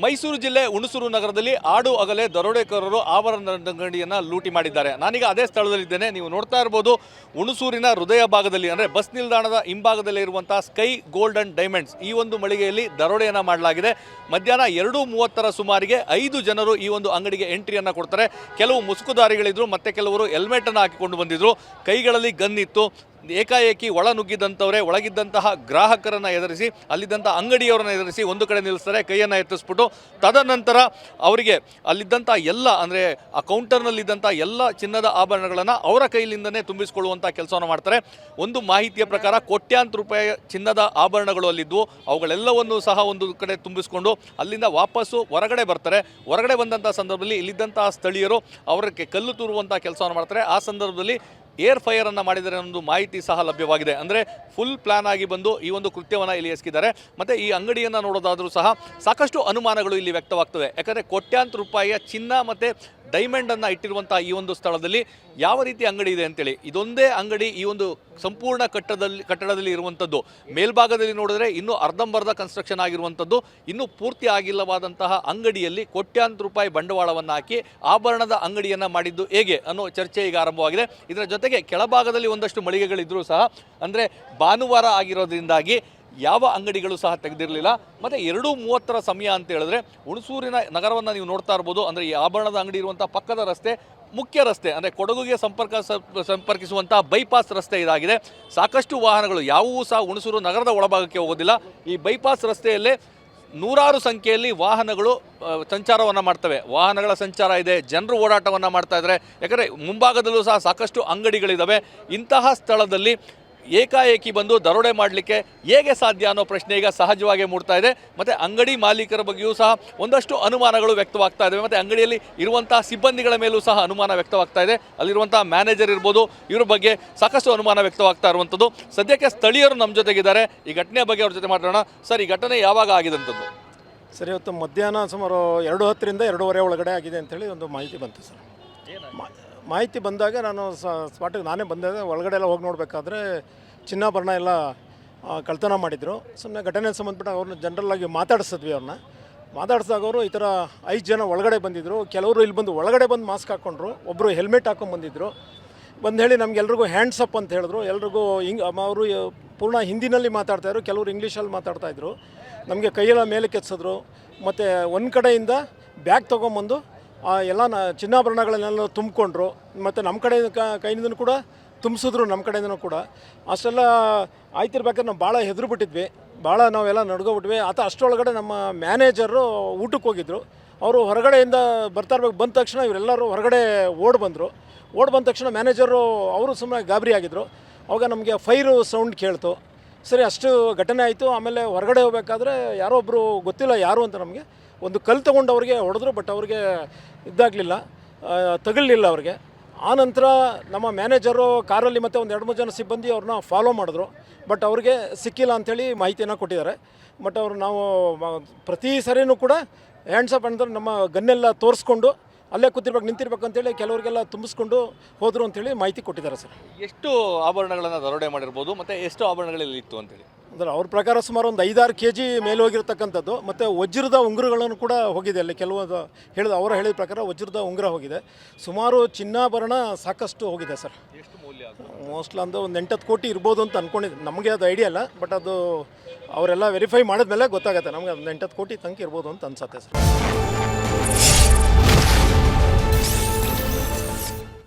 ಮೈಸೂರು ಜಿಲ್ಲೆ ಹುಣಸೂರು ನಗರದಲ್ಲಿ ಆಡು ಅಗಲೇ ದರೋಡೆಕೋರರು ಆಭರಣದ ಅಂಗಡಿಯನ್ನು ಲೂಟಿ ಮಾಡಿದ್ದಾರೆ. ನಾನೀಗ ಅದೇ ಸ್ಥಳದಲ್ಲಿದ್ದೇನೆ. ನೀವು ನೋಡ್ತಾ ಇರಬಹುದು ಹುಣಸೂರಿನ ಹೃದಯ ಭಾಗದಲ್ಲಿ ಅಂದರೆ ಬಸ್ ನಿಲ್ದಾಣದ ಹಿಂಭಾಗದಲ್ಲಿ ಇರುವಂತಹ ಸ್ಕೈ ಗೋಲ್ಡ್ ಅಂಡ್ ಡೈಮಂಡ್ಸ್ ಈ ಒಂದು ಮಳಿಗೆಯಲ್ಲಿ ದರೋಡೆಯನ್ನು ಮಾಡಲಾಗಿದೆ. ಮಧ್ಯಾಹ್ನ 2:30 ಸುಮಾರಿಗೆ 5 ಜನರು ಈ ಒಂದು ಅಂಗಡಿಗೆ ಎಂಟ್ರಿಯನ್ನು ಕೊಡ್ತಾರೆ. ಕೆಲವು ಮುಸುಕುದಾರಿಗಳಿದ್ರು, ಮತ್ತೆ ಕೆಲವರು ಹೆಲ್ಮೆಟ್ ಅನ್ನು ಹಾಕಿಕೊಂಡು ಬಂದಿದ್ರು, ಕೈಗಳಲ್ಲಿ ಗನ್ ಇತ್ತು. ಏಕಾಏಕಿ ಒಳ ನುಗ್ಗಿದಂಥವರೇ ಒಳಗಿದ್ದಂತಹ ಗ್ರಾಹಕರನ್ನು ಎದುರಿಸಿ ಅಲ್ಲಿದ್ದಂಥ ಅಂಗಡಿಯವರನ್ನು ಎದುರಿಸಿ ಒಂದು ಕಡೆ ನಿಲ್ಲಿಸ್ತಾರೆ, ಕೈಯನ್ನು ಎತ್ತಿಸ್ಬಿಟ್ಟು ತದನಂತರ ಅವರಿಗೆ ಅಲ್ಲಿದ್ದಂಥ ಎಲ್ಲ ಅಂದರೆ ಆ ಕೌಂಟರ್ನಲ್ಲಿದ್ದಂಥ ಎಲ್ಲ ಚಿನ್ನದ ಆಭರಣಗಳನ್ನು ಅವರ ಕೈಲಿಂದನೇ ತುಂಬಿಸಿಕೊಳ್ಳುವಂಥ ಕೆಲಸವನ್ನು ಮಾಡ್ತಾರೆ. ಒಂದು ಮಾಹಿತಿಯ ಪ್ರಕಾರ ಕೋಟ್ಯಾಂತರ ರೂಪಾಯಿ ಚಿನ್ನದ ಆಭರಣಗಳು ಅಲ್ಲಿದ್ದವು. ಅವುಗಳೆಲ್ಲವನ್ನು ಸಹ ಒಂದು ಕಡೆ ತುಂಬಿಸಿಕೊಂಡು ಅಲ್ಲಿಂದ ವಾಪಸ್ಸು ಹೊರಗಡೆ ಬರ್ತಾರೆ. ಹೊರಗಡೆ ಬಂದಂಥ ಸಂದರ್ಭದಲ್ಲಿ ಇಲ್ಲಿದ್ದಂತಹ ಸ್ಥಳೀಯರು ಅವರಿಗೆ ಕಲ್ಲು ತೂರುವಂಥ ಕೆಲಸವನ್ನು ಮಾಡ್ತಾರೆ. ಆ ಸಂದರ್ಭದಲ್ಲಿ ಏರ್ ಫೈರ್ ಅನ್ನು ಮಾಡಿದರೆ ಅನ್ನೋದು ಮಾಹಿತಿ ಸಹ ಲಭ್ಯವಾಗಿದೆ. ಅಂದರೆ ಫುಲ್ ಪ್ಲಾನ್ ಆಗಿ ಬಂದು ಈ ಒಂದು ಕೃತ್ಯವನ್ನು ಇಲ್ಲಿ ಎಸಗಿದ್ದಾರೆ. ಮತ್ತು ಈ ಅಂಗಡಿಯನ್ನು ನೋಡೋದಾದರೂ ಸಹ ಸಾಕಷ್ಟು ಅನುಮಾನಗಳು ಇಲ್ಲಿ ವ್ಯಕ್ತವಾಗ್ತವೆ. ಯಾಕಂದರೆ ಕೋಟ್ಯಾಂತರ ರೂಪಾಯಿಯ ಚಿನ್ನ ಮತ್ತು ಡೈಮಂಡನ್ನು ಇಟ್ಟಿರುವಂಥ ಈ ಒಂದು ಸ್ಥಳದಲ್ಲಿ ಯಾವ ರೀತಿ ಅಂಗಡಿ ಇದೆ ಅಂತೇಳಿ ಇದೊಂದೇ ಅಂಗಡಿ ಈ ಒಂದು ಸಂಪೂರ್ಣ ಕಟ್ಟಡದಲ್ಲಿ ಇರುವಂಥದ್ದು. ಮೇಲ್ಭಾಗದಲ್ಲಿ ನೋಡಿದ್ರೆ ಇನ್ನೂ ಅರ್ಧಂಬರ್ಧ ಕನ್ಸ್ಟ್ರಕ್ಷನ್ ಆಗಿರುವಂಥದ್ದು. ಇನ್ನೂ ಪೂರ್ತಿ ಆಗಿಲ್ಲವಾದಂತಹ ಅಂಗಡಿಯಲ್ಲಿ ಕೋಟ್ಯಾಂತರ ರೂಪಾಯಿ ಬಂಡವಾಳವನ್ನು ಹಾಕಿ ಆಭರಣದ ಅಂಗಡಿಯನ್ನು ಮಾಡಿದ್ದು ಹೇಗೆ ಅನ್ನೋ ಚರ್ಚೆ ಈಗ ಆರಂಭವಾಗಿದೆ. ಇದರ ಜೊತೆಗೆ ಕೆಳಭಾಗದಲ್ಲಿ ಒಂದಷ್ಟು ಮಳಿಗೆಗಳಿದ್ರೂ ಸಹ ಅಂದರೆ ಭಾನುವಾರ ಆಗಿರೋದ್ರಿಂದಾಗಿ ಯಾವ ಅಂಗಡಿಗಳು ಸಹ ತೆಗೆದಿರಲಿಲ್ಲ. ಮತ್ತು 2:30 ಸಮಯ ಅಂತ ಹೇಳಿದ್ರೆ ಹುಣಸೂರಿನ ನಗರವನ್ನು ನೀವು ನೋಡ್ತಾ ಇರ್ಬೋದು. ಅಂದರೆ ಈ ಆಭರಣದ ಅಂಗಡಿ ಇರುವಂಥ ಪಕ್ಕದ ರಸ್ತೆ ಮುಖ್ಯ ರಸ್ತೆ ಅಂದರೆ ಕೊಡಗುಗೆ ಸಂಪರ್ಕಿಸುವಂಥ ಬೈಪಾಸ್ ರಸ್ತೆ ಇದಾಗಿದೆ. ಸಾಕಷ್ಟು ವಾಹನಗಳು ಯಾವುವೂ ಸಹ ಹುಣಸೂರು ನಗರದ ಒಳಭಾಗಕ್ಕೆ ಹೋಗೋದಿಲ್ಲ. ಈ ಬೈಪಾಸ್ ರಸ್ತೆಯಲ್ಲೇ ನೂರಾರು ಸಂಖ್ಯೆಯಲ್ಲಿ ವಾಹನಗಳು ಸಂಚಾರವನ್ನು ಮಾಡ್ತವೆ. ವಾಹನಗಳ ಸಂಚಾರ ಇದೆ, ಜನರು ಓಡಾಟವನ್ನು ಮಾಡ್ತಾ ಇದ್ದಾರೆ. ಯಾಕಂದರೆ ಮುಂಭಾಗದಲ್ಲೂ ಸಹ ಸಾಕಷ್ಟು ಅಂಗಡಿಗಳಿದ್ದಾವೆ. ಇಂತಹ ಸ್ಥಳದಲ್ಲಿ ಏಕಾಏಕಿ ಬಂದು ದರೋಡೆ ಮಾಡಲಿಕ್ಕೆ ಹೇಗೆ ಸಾಧ್ಯ ಅನ್ನೋ ಪ್ರಶ್ನೆ ಈಗ ಸಹಜವಾಗಿ ಮೂಡ್ತಾ ಇದೆ. ಮತ್ತು ಅಂಗಡಿ ಮಾಲೀಕರ ಬಗ್ಗೆಯೂ ಸಹ ಒಂದಷ್ಟು ಅನುಮಾನಗಳು ವ್ಯಕ್ತವಾಗ್ತಾ ಇದ್ದಾವೆ. ಮತ್ತು ಅಂಗಡಿಯಲ್ಲಿ ಇರುವಂಥ ಸಿಬ್ಬಂದಿಗಳ ಮೇಲೂ ಸಹ ಅನುಮಾನ ವ್ಯಕ್ತವಾಗ್ತಾ ಇದೆ. ಅಲ್ಲಿರುವಂಥ ಮ್ಯಾನೇಜರ್ ಇರ್ಬೋದು, ಇವ್ರ ಬಗ್ಗೆ ಸಾಕಷ್ಟು ಅನುಮಾನ ವ್ಯಕ್ತವಾಗ್ತಾ ಇರುವಂಥದ್ದು. ಸದ್ಯಕ್ಕೆ ಸ್ಥಳೀಯರು ನಮ್ಮ ಜೊತೆಗಿದ್ದಾರೆ. ಈ ಘಟನೆಯ ಬಗ್ಗೆ ಅವ್ರ ಜೊತೆ ಮಾತಾಡೋಣ. ಸರ್, ಈ ಘಟನೆ ಯಾವಾಗ ಆಗಿದಂಥದ್ದು? ಸರ್, ಇವತ್ತು ಮಧ್ಯಾಹ್ನ ಸುಮಾರು 2:10ರಿಂದ 2:15 ಒಳಗಡೆ ಆಗಿದೆ ಅಂತೇಳಿ ಒಂದು ಮಾಹಿತಿ ಬಂತು ಸರ್. ಮಾಹಿತಿ ಬಂದಾಗ ನಾನು ಸ್ಪಾಟಿಗೆ ನಾನೇ ಬಂದೆ. ಒಳಗಡೆ ಎಲ್ಲ ಹೋಗಿ ನೋಡಬೇಕಾದ್ರೆ ಚಿನ್ನಾಭರಣ ಎಲ್ಲ ಕಳ್ತನ ಮಾಡಿದರು. ಸುಮ್ಮನೆ ಘಟನೆ ಸಂಬಂಧಪಟ್ಟ ಅವ್ರನ್ನ ಜನರಲ್ಲಾಗಿ ಮಾತಾಡಿಸಿದ್ವಿ. ಅವ್ರನ್ನ ಮಾತಾಡಿಸಿದಾಗ ಅವರು ಈ ಥರ 5 ಜನ ಒಳಗಡೆ ಬಂದಿದ್ದರು. ಕೆಲವರು ಇಲ್ಲಿ ಬಂದು ಒಳಗಡೆ ಬಂದು ಮಾಸ್ಕ್ ಹಾಕ್ಕೊಂಡ್ರು, ಒಬ್ಬರು ಹೆಲ್ಮೆಟ್ ಹಾಕ್ಕೊಂಡು ಬಂದಿದ್ದರು. ಬಂದು ಹೇಳಿ ನಮಗೆಲ್ರಿಗೂ ಹ್ಯಾಂಡ್ಸ್ ಅಪ್ ಅಂತ ಹೇಳಿದ್ರು. ಎಲ್ರಿಗೂ ಅವರು ಪೂರ್ಣ ಹಿಂದಿನಲ್ಲಿ ಮಾತಾಡ್ತಾಯಿದ್ರು, ಕೆಲವರು ಇಂಗ್ಲೀಷಲ್ಲಿ ಮಾತಾಡ್ತಾಯಿದ್ರು. ನಮಗೆ ಕೈಯೆಲ್ಲ ಮೇಲೆ ಕೆತ್ತಿಸಿದ್ರು. ಮತ್ತು ಒಂದು ಕಡೆಯಿಂದ ಬ್ಯಾಗ್ ತೊಗೊಂಬಂದು ಎಲ್ಲ ಚಿನ್ನಾಭರಣಗಳನ್ನೆಲ್ಲ ತುಂಬಿಕೊಂಡ್ರು. ಮತ್ತು ನಮ್ಮ ಕಡೆ ಕೈಯಿಂದನೂ ಕೂಡ ತುಂಬಿಸಿದ್ರು, ನಮ್ಮ ಕಡೆಯಿಂದನೂ ಕೂಡ. ಅಷ್ಟೆಲ್ಲ ಆಯ್ತಿರ್ಬೇಕಾದ್ರೆ ನಾವು ಭಾಳ ಹೆದರುಬಿಟ್ಟಿದ್ವಿ, ಭಾಳ ನಾವೆಲ್ಲ ನಡ್ಕೊಬಿಟ್ವಿ. ಅಷ್ಟರೊಳಗಡೆ ನಮ್ಮ ಮ್ಯಾನೇಜರು ಊಟಕ್ಕೆ ಹೋಗಿದ್ದರು. ಅವರು ಹೊರಗಡೆಯಿಂದ ಬರ್ತಾ ಇರ್ಬೇಕು. ಬಂದ ತಕ್ಷಣ ಇವರೆಲ್ಲರೂ ಹೊರಗಡೆ ಓಡಿ ಬಂದ ತಕ್ಷಣ ಮ್ಯಾನೇಜರು ಅವರು ಸುಮ್ಮನೆ ಗಾಬರಿ ಆಗಿದ್ದರು. ಅವಾಗ ನಮಗೆ ಫೈರ್ ಸೌಂಡ್ ಕೇಳ್ತು. ಸರಿ, ಅಷ್ಟು ಘಟನೆ ಆಯಿತು. ಆಮೇಲೆ ಹೊರಗಡೆ ಹೋಗ್ಬೇಕಾದ್ರೆ ಯಾರೋ ಒಬ್ಬರು ಗೊತ್ತಿಲ್ಲ ಯಾರು ಅಂತ ನಮಗೆ ಒಂದು ಕಲ್ಲು ತೊಗೊಂಡು ಅವ್ರಿಗೆ ಹೊಡೆದ್ರು. ಬಟ್ ಅವ್ರಿಗೆ ಇದಾಗಲಿಲ್ಲ, ತಗಲಿಲ್ಲ ಅವ್ರಿಗೆ. ಆನಂತರ ನಮ್ಮ ಮ್ಯಾನೇಜರು ಕಾರಲ್ಲಿ ಮತ್ತು ಒಂದು 2-3 ಜನ ಸಿಬ್ಬಂದಿ ಅವ್ರನ್ನ ಫಾಲೋ ಮಾಡಿದ್ರು. ಬಟ್ ಅವ್ರಿಗೆ ಸಿಕ್ಕಿಲ್ಲ ಅಂಥೇಳಿ ಮಾಹಿತಿಯನ್ನು ಕೊಟ್ಟಿದ್ದಾರೆ. ಬಟ್ ಅವರು ನಾವು ಪ್ರತಿ ಸರಿನೂ ಕೂಡ ಹ್ಯಾಂಡ್ಸ್ ಅಪ್ ಅಂದ್ರೆ ನಮ್ಮ ಗನ್ನೆಲ್ಲ ತೋರಿಸ್ಕೊಂಡು ಅಲ್ಲೇ ನಿಂತಿರ್ಬೇಕು ಅಂತೇಳಿ ಕೆಲವರಿಗೆಲ್ಲ ತುಂಬಿಸ್ಕೊಂಡು ಹೋದರು ಅಂತೇಳಿ ಮಾಹಿತಿ ಕೊಟ್ಟಿದ್ದಾರೆ ಸರ್. ಎಷ್ಟು ಆಭರಣಗಳನ್ನು ದರೋಡೆ ಮಾಡಿರ್ಬೋದು ಮತ್ತು ಎಷ್ಟು ಆಭರಣಗಳಲ್ಲಿ ಇತ್ತು ಅಂತೇಳಿ? ಅಂದರೆ ಅವ್ರ ಪ್ರಕಾರ ಸುಮಾರು ಒಂದು 5-6 kg ಮೇಲೆ ಹೋಗಿರ್ತಕ್ಕಂಥದ್ದು. ಮತ್ತು ವಜ್ರದ ಉಂಗುರಗಳನ್ನು ಕೂಡ ಹೋಗಿದೆ. ಅಲ್ಲಿ ಕೆಲವೊಂದು ಅವರು ಹೇಳಿದ ಪ್ರಕಾರ ವಜ್ರದ ಉಂಗುರ ಹೋಗಿದೆ. ಸುಮಾರು ಚಿನ್ನಾಭರಣ ಸಾಕಷ್ಟು ಹೋಗಿದೆ ಸರ್. ಎಷ್ಟು ಮೌಲ್ಯ? ಮೋಸ್ಟ್ಲಿ ಒಂದು 8-10 ಕೋಟಿ ಇರ್ಬೋದು ಅಂತ ಅಂದ್ಕೊಂಡಿದ್ದೆ. ನಮಗೆ ಅದು ಐಡಿಯಾ ಇಲ್ಲ, ಬಟ್ ಅದು ಅವರೆಲ್ಲ ವೆರಿಫೈ ಮಾಡಿದ್ಮೇಲೆ ಗೊತ್ತಾಗುತ್ತೆ ನಮಗೆ. ಒಂದು 8-10 ಕೋಟಿ ತನಕ ಇರ್ಬೋದು ಅಂತ ಅನ್ಸುತ್ತೆ ಸರ್.